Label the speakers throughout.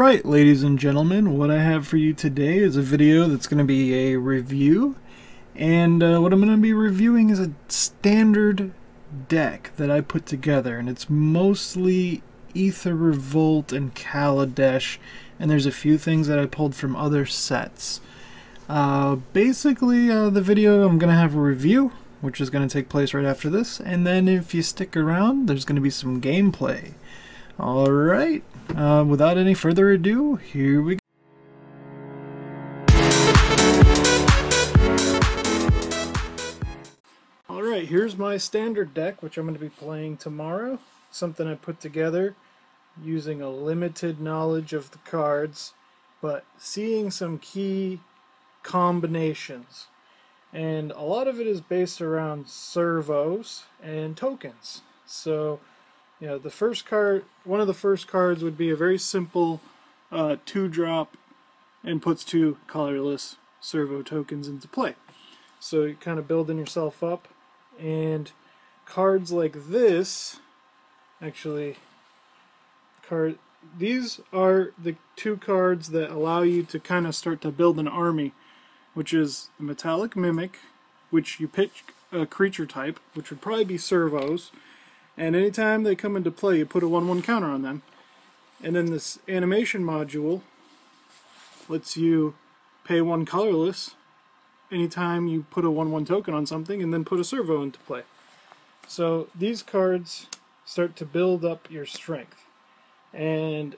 Speaker 1: Alright, ladies and gentlemen, what I have for you today is a video that's going to be a review, and what I'm going to be reviewing is a standard deck that I put together, and it's mostly Aether Revolt and Kaladesh, and there's a few things that I pulled from other sets. Basically, the video, I'm going to have a review, which is going to take place right after this, and then if you stick around, there's going to be some gameplay. Alright, without any further ado, here we go. Alright, here's my standard deck, which I'm going to be playing tomorrow. Something I put together using a limited knowledge of the cards, but seeing some key combinations. And a lot of it is based around servos and tokens. So, you know, the first card, one of the first cards would be a very simple 2-drop and puts 2 colorless servo tokens into play. So you're kind of building yourself up, and cards like this, actually, these are the 2 cards that allow you to kind of start to build an army, which is the Metallic Mimic, which you pick a creature type, which would probably be servos. And anytime they come into play, you put a 1/1 counter on them. And then this animation module lets you pay 1 colorless anytime you put a 1/1 token on something, and then put a servo into play. So these cards start to build up your strength. And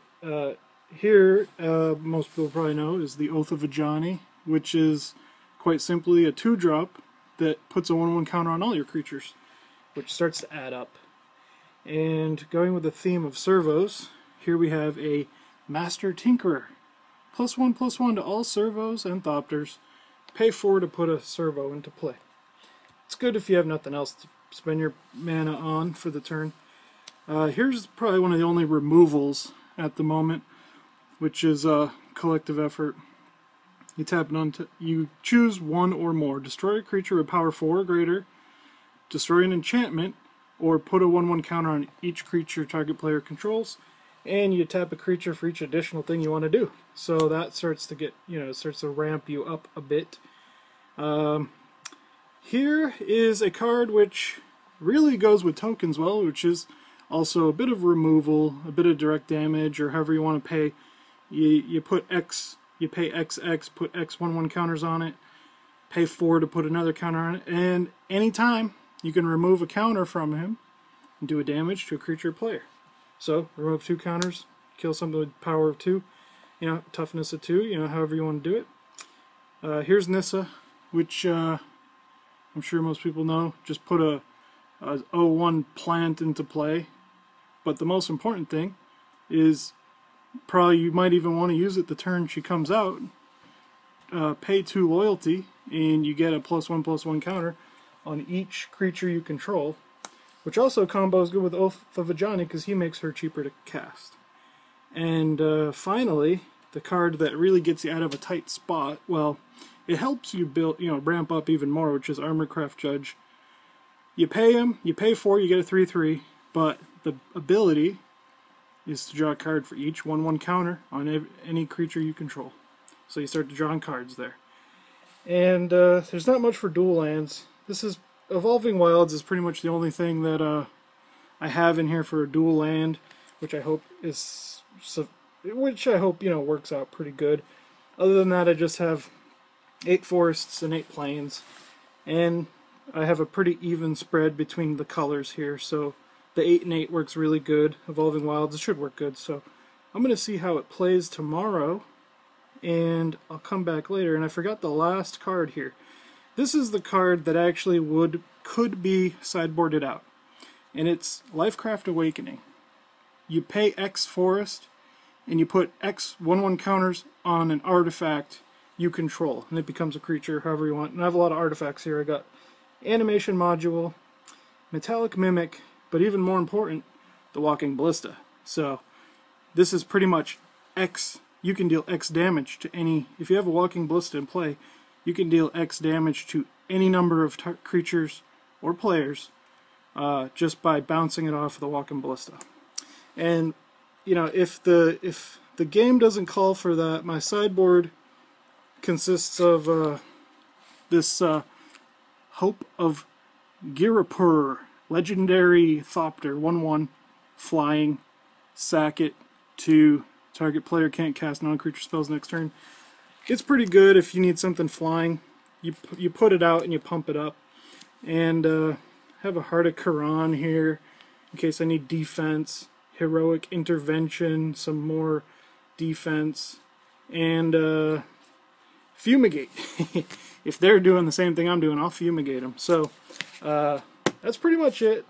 Speaker 1: here, most people probably know, is the Oath of Ajani, which is quite simply a 2-drop that puts a 1/1 counter on all your creatures, which starts to add up. And going with the theme of servos, here we have a Master Tinkerer. +1/+1 to all servos and thopters. Pay 4 to put a servo into play. It's good if you have nothing else to spend your mana on for the turn. Here's probably one of the only removals at the moment, which is a collective effort. You tap it onto, you choose 1 or more. Destroy a creature with power 4 or greater. Destroy an enchantment, or put a 1/1 counter on each creature target player controls, and you tap a creature for each additional thing you want to do. So that starts to get, you know, starts to ramp you up a bit. Here is a card which really goes with tokens well, which is also a bit of removal, a bit of direct damage, or however you want to pay. You put X, you pay XX, put X 1/1 counters on it, pay 4 to put another counter on it, and anytime you can remove a counter from him and do a damage to a creature or player. So, remove 2 counters, kill something with power of 2, you know, toughness of 2, you know, however you want to do it. Here's Nissa, which I'm sure most people know. Just put a 0/1 plant into play. But the most important thing is, probably you might even want to use it the turn she comes out. Pay 2 loyalty, and you get a +1/+1 counter on each creature you control, which also combos good with Oath of Ajani because he makes her cheaper to cast. And finally, the card that really gets you out of a tight spot, well, it helps you build, you know, ramp up even more, which is Armorcraft Judge. You pay him, you pay 4, you get a 3/3, but the ability is to draw a card for each 1/1 counter on any creature you control. So you start to draw cards there. And there's not much for dual lands. This is Evolving Wilds is pretty much the only thing that I have in here for a dual land, which I hope is, you know, works out pretty good. Other than that, I just have 8 forests and 8 plains, and I have a pretty even spread between the colors here. So the 8 and 8 works really good. Evolving Wilds, it should work good. So I'm going to see how it plays tomorrow, and I'll come back later. And I forgot the last card here. This is the card that actually could be sideboarded out, and it's Lifecraft Awakening. You pay X forest, and you put X 1/1 counters on an artifact you control, and it becomes a creature, however you want. And I have a lot of artifacts here. I got Animation Module, Metallic Mimic, but even more important, the Walking Ballista. So this is pretty much X. You can deal X damage to any, if you have a Walking Ballista in play, you can deal X damage to any number of creatures or players just by bouncing it off the Walking Ballista. And you know, if the game doesn't call for that. My sideboard consists of this Hope of Girapur, legendary Thopter, 1/1, flying, sack it to target player can't cast non-creature spells next turn. It's pretty good if you need something flying. You put it out and you pump it up. And have a Heart of Quran here in case I need defense, heroic intervention, some more defense, and fumigate. If they're doing the same thing I'm doing, I'll fumigate them. So that's pretty much it.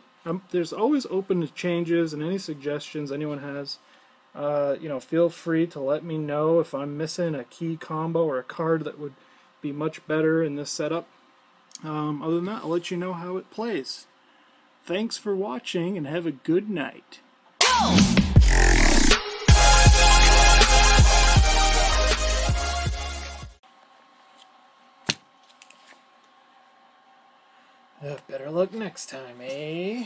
Speaker 1: There's always open to changes and any suggestions anyone has. You know, feel free to let me know if I'm missing a key combo or a card that would be much better in this setup. Other than that, I'll let you know how it plays. Thanks for watching and have a good night. Better luck next time, eh?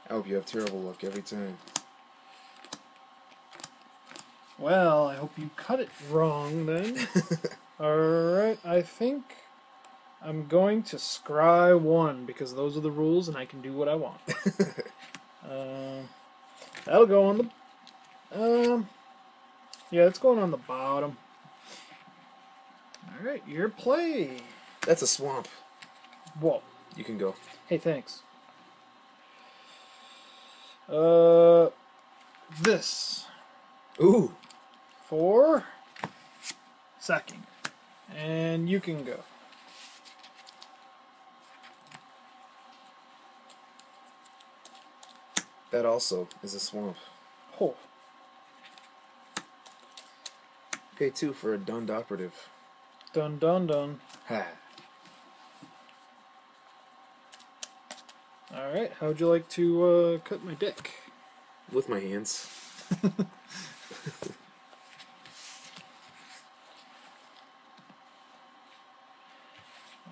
Speaker 2: I hope you have terrible luck every time.
Speaker 1: Well, I hope you cut it wrong then. Alright, I think I'm going to scry 1 because those are the rules and I can do what I want. That'll go on the... yeah, it's going on the bottom. Alright, your play.
Speaker 2: That's a swamp.
Speaker 1: Whoa.
Speaker 2: You can go.
Speaker 1: Hey, thanks. This.
Speaker 2: Ooh.
Speaker 1: For sacking. And you can go.
Speaker 2: That also is a swamp.
Speaker 1: Oh.
Speaker 2: Pay 2 for a Dund Operative.
Speaker 1: Dun dun dun.
Speaker 2: Ha.
Speaker 1: Alright, how'd you like to cut my deck?
Speaker 2: With my hands.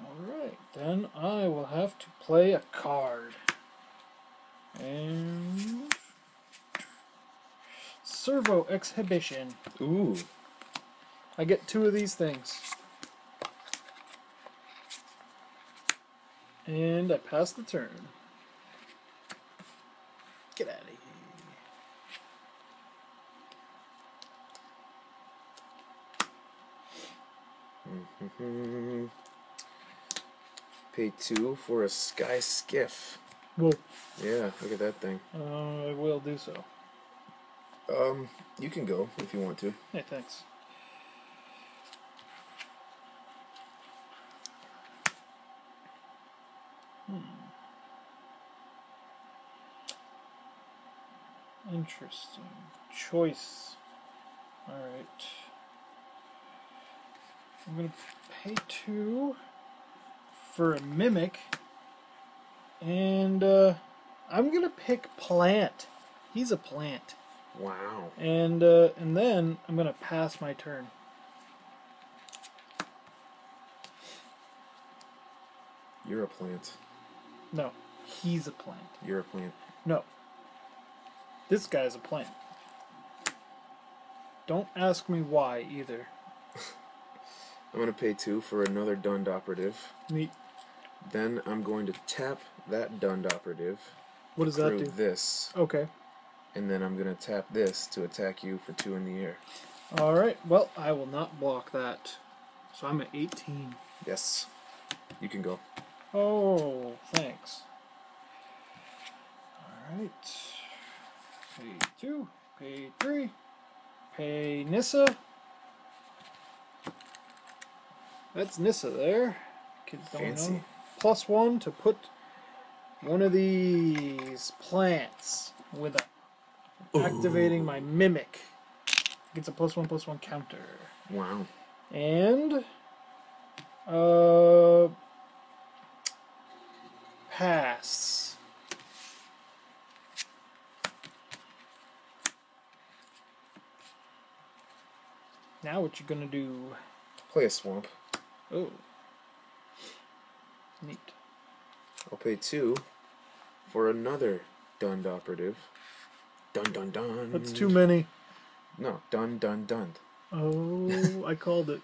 Speaker 1: Alright, then I will have to play a card. And... Servo Exhibition.
Speaker 2: Ooh.
Speaker 1: I get 2 of these things. And I pass the turn. Get out of
Speaker 2: here. Pay 2 for a Sky Skiff.
Speaker 1: Whoa.
Speaker 2: Yeah, look at that thing.
Speaker 1: I will do so.
Speaker 2: You can go if you want to.
Speaker 1: Hey, thanks. Interesting choice. Alright. I'm going to pay 2 for a Mimic. And I'm going to pick Plant. He's a plant.
Speaker 2: Wow.
Speaker 1: And then I'm going to pass my turn.
Speaker 2: You're a plant.
Speaker 1: No, he's a plant.
Speaker 2: You're a plant.
Speaker 1: No. This guy's a plant. Don't ask me why either.
Speaker 2: I'm going to pay 2 for another Dund Operative.
Speaker 1: Neat.
Speaker 2: Then I'm going to tap that Dund Operative.
Speaker 1: What does that do?
Speaker 2: This.
Speaker 1: Okay.
Speaker 2: And then I'm going to tap this to attack you for 2 in the air.
Speaker 1: Alright, well, I will not block that. So I'm at 18.
Speaker 2: Yes. You can go.
Speaker 1: Oh, thanks. Alright. Pay 2, pay 3, pay Nissa. That's Nissa there. Kids don't
Speaker 2: Fancy.
Speaker 1: know. +1 to put one of these plants with activating my Mimic. Gets a +1/+1 counter.
Speaker 2: Wow.
Speaker 1: And pass. Now what you gonna do?
Speaker 2: Play a swamp.
Speaker 1: Oh. Neat.
Speaker 2: I'll pay 2 for another Dund Operative. Dun dun dun.
Speaker 1: That's too many.
Speaker 2: No, done, done, done.
Speaker 1: Oh, I called it.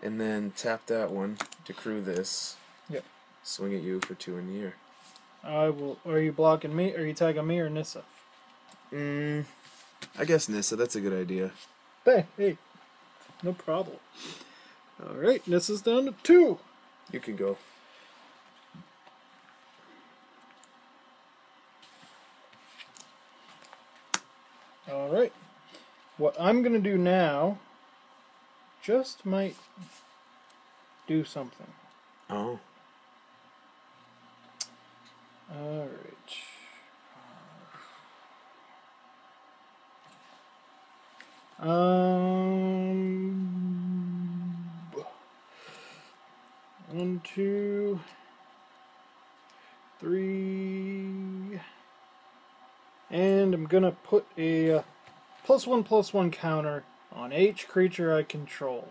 Speaker 2: And then tap that one to crew this.
Speaker 1: Yep.
Speaker 2: Swing at you for 2 in the air.
Speaker 1: I will. Are you blocking me? Are you tagging me or Nissa?
Speaker 2: I guess Nissa, that's a good idea.
Speaker 1: Hey, no problem. Alright, Nissa's down to 2.
Speaker 2: You can go.
Speaker 1: Alright. What I'm going to do now just might do something.
Speaker 2: Oh.
Speaker 1: Alright. One, 2, 3, and I'm gonna put a +1/+1 counter on each creature I control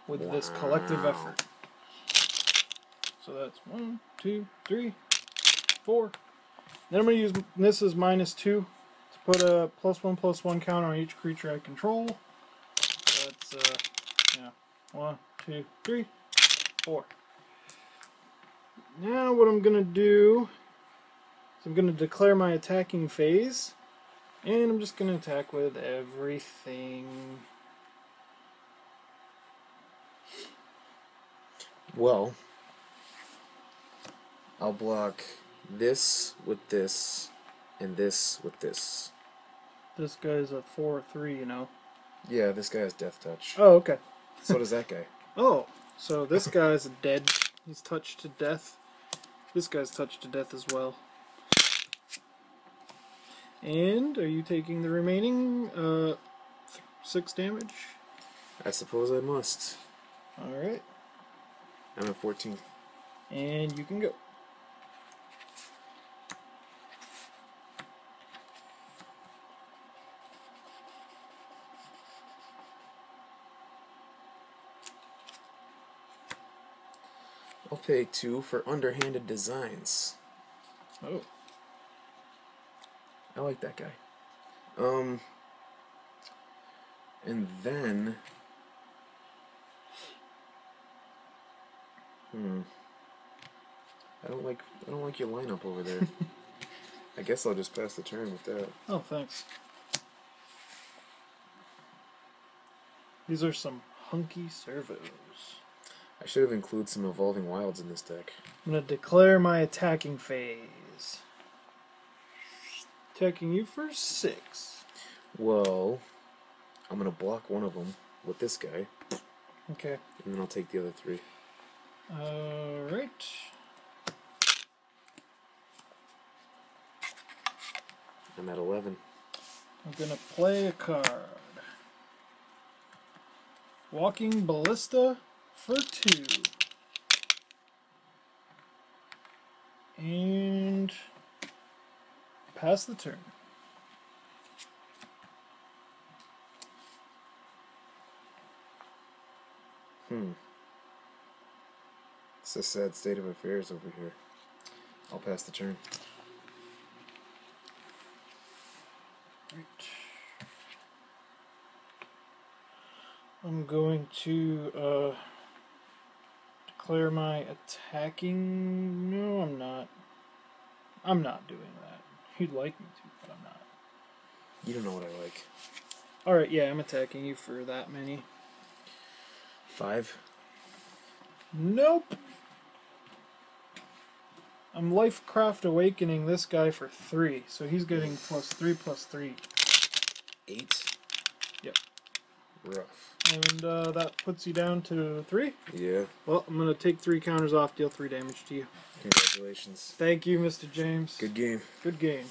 Speaker 1: with this collective effort. So that's 1, 2, 3, 4. Then I'm gonna use Nissa's -2 to put a +1/+1 counter on each creature I control. So that's yeah, 1, 2, 3, 4. Now what I'm going to do is I'm going to declare my attacking phase, and I'm just going to attack with everything.
Speaker 2: Well, I'll block this with this, and this with this.
Speaker 1: This guy's a 4/3, you know.
Speaker 2: Yeah, this guy has Death Touch.
Speaker 1: Oh, okay.
Speaker 2: So does that guy.
Speaker 1: Oh, so this guy's dead. He's touched to death. This guy's touched to death as well. And are you taking the remaining 6 damage?
Speaker 2: I suppose I must.
Speaker 1: Alright.
Speaker 2: I'm at 14.
Speaker 1: And you can go.
Speaker 2: I'll pay 2 for Underhanded Designs.
Speaker 1: Oh.
Speaker 2: I like that guy. And then... I don't like your lineup over there. I guess I'll just pass the turn with that.
Speaker 1: Oh, thanks. These are some hunky servos.
Speaker 2: I should have included some Evolving Wilds in this deck.
Speaker 1: I'm going to declare my attacking phase. Attacking you for 6.
Speaker 2: Well, I'm going to block one of them with this guy.
Speaker 1: Okay.
Speaker 2: And then I'll take the other 3.
Speaker 1: Alright.
Speaker 2: I'm at 11.
Speaker 1: I'm going to play a card. Walking Ballista for 2. And pass the turn.
Speaker 2: It's a sad state of affairs over here. I'll pass the turn.
Speaker 1: Right. I'm going to declare my attacking... No, I'm not. I'm not doing that. You'd like me to, but I'm not.
Speaker 2: You don't know what I like.
Speaker 1: Alright, yeah, I'm attacking you for that many.
Speaker 2: 5?
Speaker 1: Nope! I'm Lifecraft Awakening this guy for 3, so he's getting +3/+3.
Speaker 2: 8?
Speaker 1: Yep.
Speaker 2: Rough.
Speaker 1: And that puts you down to 3?
Speaker 2: Yeah.
Speaker 1: Well, I'm going to take 3 counters off, deal 3 damage to you.
Speaker 2: Congratulations.
Speaker 1: Thank you, Mr. James.
Speaker 2: Good game.
Speaker 1: Good game.